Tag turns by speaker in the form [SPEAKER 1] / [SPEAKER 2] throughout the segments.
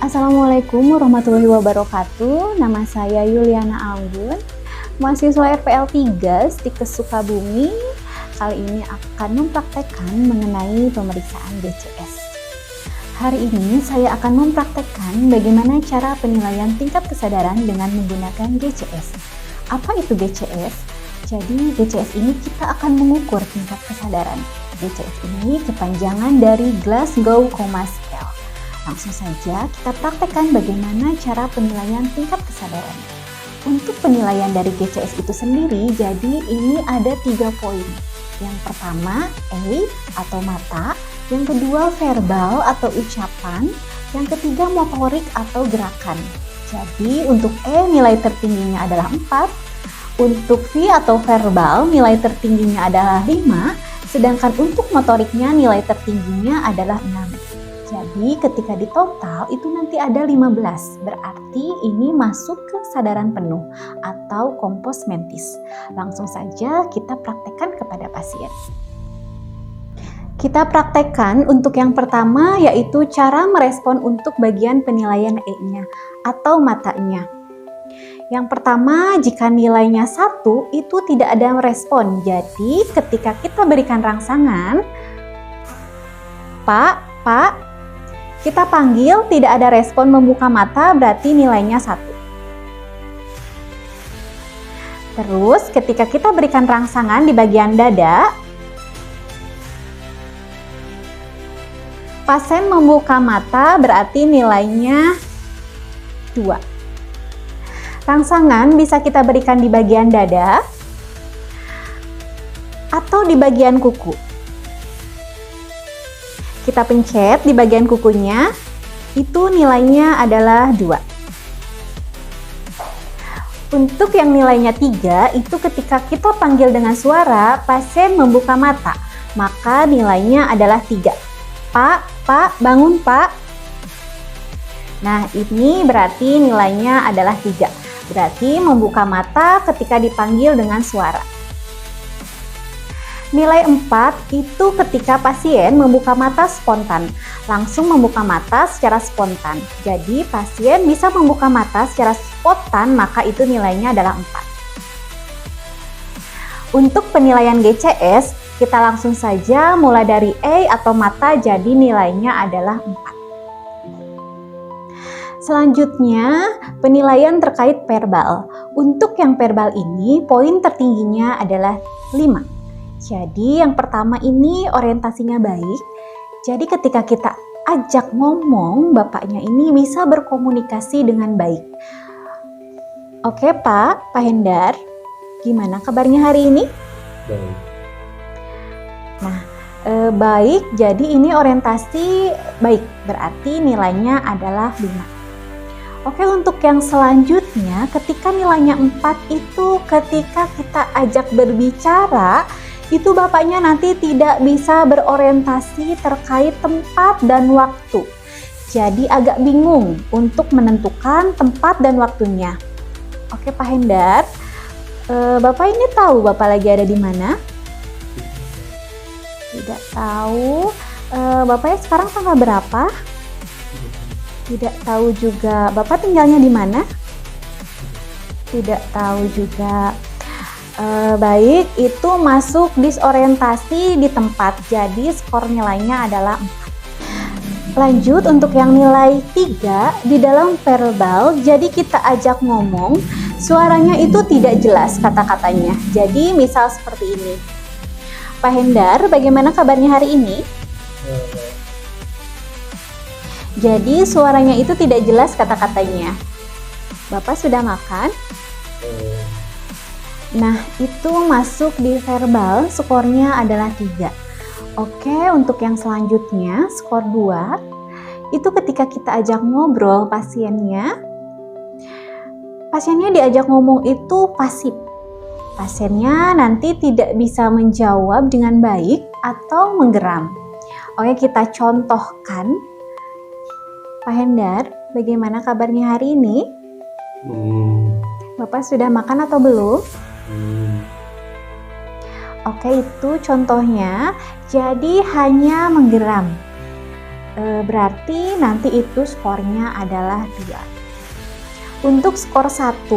[SPEAKER 1] Assalamualaikum warahmatullahi wabarakatuh. Nama saya Yuliana Anggun, mahasiswa RPL 3 Stikes Sukabumi. Kali ini akan mempraktekkan mengenai pemeriksaan GCS. Hari ini saya akan mempraktekkan bagaimana cara penilaian tingkat kesadaran dengan menggunakan GCS. Apa itu GCS? Jadi GCS ini kita akan mengukur tingkat kesadaran. GCS ini kepanjangan dari Glasgow Coma Scale. Langsung saja kita praktekkan bagaimana cara penilaian tingkat kesadaran. Untuk penilaian dari GCS itu sendiri, jadi ini ada 3 poin. Yang pertama, E atau mata, yang kedua verbal atau ucapan, yang ketiga motorik atau gerakan. Jadi untuk E nilai tertingginya adalah 4, untuk V atau verbal nilai tertingginya adalah 5, sedangkan untuk motoriknya nilai tertingginya adalah 6. Jadi ketika di total itu nanti ada 15, berarti ini masuk ke kesadaran penuh atau kompos mentis. Langsung saja kita praktekkan kepada pasien. Kita praktekkan untuk yang pertama yaitu cara merespon untuk bagian penilaian E-nya atau matanya. Yang pertama, jika nilainya 1 itu tidak ada respon. Jadi ketika kita berikan rangsangan, Pak, kita panggil tidak ada respon membuka mata, berarti nilainya 1. Terus ketika kita berikan rangsangan di bagian dada, pasien membuka mata berarti nilainya 2. Rangsangan bisa kita berikan di bagian dada atau di bagian kuku. Kita pencet di bagian kukunya, itu nilainya adalah 2. Untuk yang nilainya 3, itu ketika kita panggil dengan suara, pasien membuka mata, maka nilainya adalah 3. Pak, bangun Pak. Nah, ini berarti nilainya adalah 3. Berarti membuka mata ketika dipanggil dengan suara. Nilai 4 itu ketika pasien membuka mata spontan, langsung membuka mata secara spontan. Jadi pasien bisa membuka mata secara spontan, maka itu nilainya adalah 4. Untuk penilaian GCS, kita langsung saja mulai dari E atau mata, jadi nilainya adalah 4. Selanjutnya, penilaian terkait verbal. Untuk yang verbal ini, poin tertingginya adalah 5. Jadi yang pertama ini orientasinya baik. Jadi ketika kita ajak ngomong, bapaknya ini bisa berkomunikasi dengan baik. Oke Pak Hendar, gimana kabarnya hari ini?
[SPEAKER 2] Baik.
[SPEAKER 1] Nah, baik, jadi ini orientasi baik, berarti nilainya adalah 5. Oke, untuk yang selanjutnya, ketika nilainya 4 itu ketika kita ajak berbicara, itu bapaknya nanti tidak bisa berorientasi terkait tempat dan waktu. Jadi agak bingung untuk menentukan tempat dan waktunya. Oke Pak Hendar, Bapak ini tahu Bapak lagi ada di mana? Tidak tahu. Bapaknya sekarang tanggal berapa? Tidak tahu juga. Bapak tinggalnya di mana? Tidak tahu juga. Baik, itu masuk disorientasi di tempat, jadi skor nilainya adalah 4. Lanjut untuk yang nilai 3 di dalam verbal, jadi kita ajak ngomong, suaranya itu tidak jelas kata-katanya. Jadi misal seperti ini. Pak Hendar, bagaimana kabarnya hari ini? Jadi suaranya itu tidak jelas kata-katanya. Bapak sudah makan? Nah, itu masuk di verbal, skornya adalah 3. Oke, untuk yang selanjutnya, skor 2, itu ketika kita ajak ngobrol pasiennya diajak ngomong itu pasif. Pasiennya nanti tidak bisa menjawab dengan baik atau menggeram. Oke, kita contohkan. Pak Hendar, bagaimana kabarnya hari ini? Bapak sudah makan atau belum? Oke, itu contohnya. Jadi hanya menggeram. berarti nanti itu skornya adalah 2. Untuk skor 1,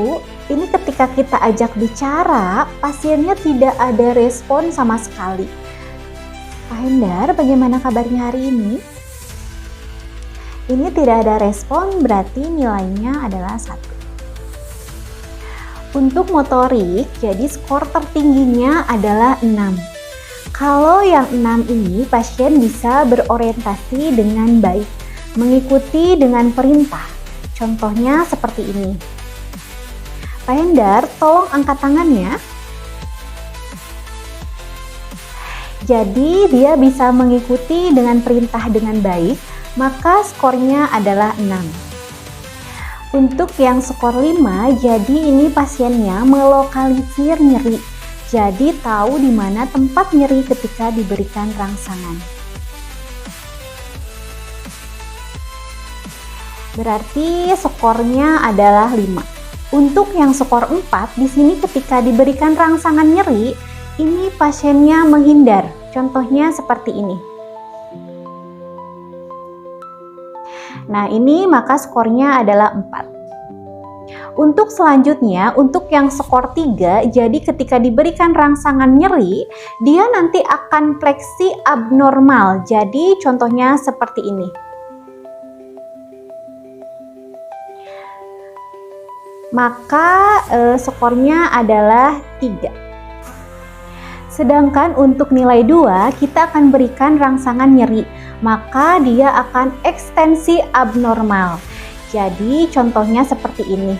[SPEAKER 1] ini ketika kita ajak bicara, pasiennya tidak ada respon sama sekali. Pak Hendar, bagaimana kabarnya hari ini? Ini tidak ada respon, berarti nilainya adalah 1. Untuk motorik, jadi skor tertingginya adalah 6. Kalau yang 6 ini, pasien bisa berorientasi dengan baik, mengikuti dengan perintah. Contohnya seperti ini. Pak Hendar, tolong angkat tangannya. Jadi dia bisa mengikuti dengan perintah dengan baik, maka skornya adalah 6. Untuk yang skor 5, jadi ini pasiennya melokalisir nyeri. Jadi tahu di mana tempat nyeri ketika diberikan rangsangan. Berarti skornya adalah 5. Untuk yang skor 4, di sini ketika diberikan rangsangan nyeri, ini pasiennya menghindar. Contohnya seperti ini. Nah, ini maka skornya adalah 4. Untuk selanjutnya, untuk yang skor 3, jadi ketika diberikan rangsangan nyeri, dia nanti akan fleksi abnormal. Jadi contohnya seperti ini. Maka skornya adalah 3. Sedangkan untuk nilai 2, kita akan berikan rangsangan nyeri. Maka dia akan ekstensi abnormal. Jadi contohnya seperti ini.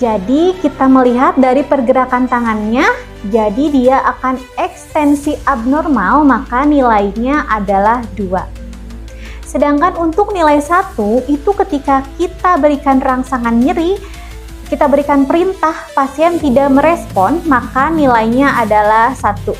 [SPEAKER 1] Jadi kita melihat dari pergerakan tangannya, jadi dia akan ekstensi abnormal, maka nilainya adalah 2. Sedangkan untuk nilai 1, itu ketika kita berikan rangsangan nyeri, kita berikan perintah, pasien tidak merespon, maka nilainya adalah 1.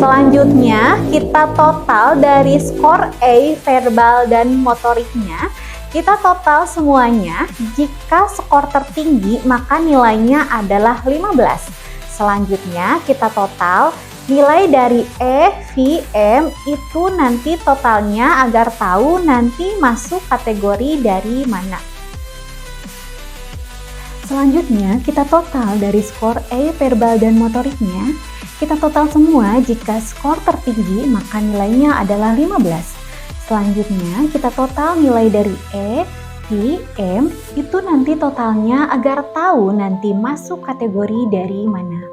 [SPEAKER 1] Selanjutnya, kita total dari skor A, verbal dan motoriknya. Kita total semuanya, jika skor tertinggi maka nilainya adalah 15. Selanjutnya kita total nilai dari E, V, M itu nanti totalnya agar tahu nanti masuk kategori dari mana. Selanjutnya kita total dari skor E, verbal dan motoriknya. Kita total semua, jika skor tertinggi maka nilainya adalah 15. Selanjutnya kita total nilai dari E, V, M itu nanti totalnya agar tahu nanti masuk kategori dari mana.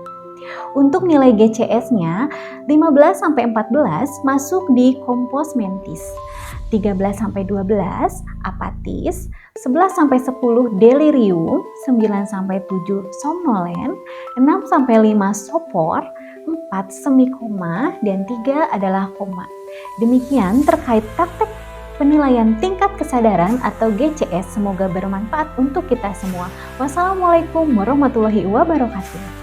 [SPEAKER 1] Untuk nilai GCS-nya 15-14 masuk di kompos mentis, 13-12 apatis, 11-10 delirium, 9-7 somnolen, 6-5 sopor, 4 semikoma, dan 3 adalah koma. Demikian terkait praktek penilaian tingkat kesadaran atau GCS. Semoga bermanfaat untuk kita semua. Wassalamualaikum warahmatullahi wabarakatuh.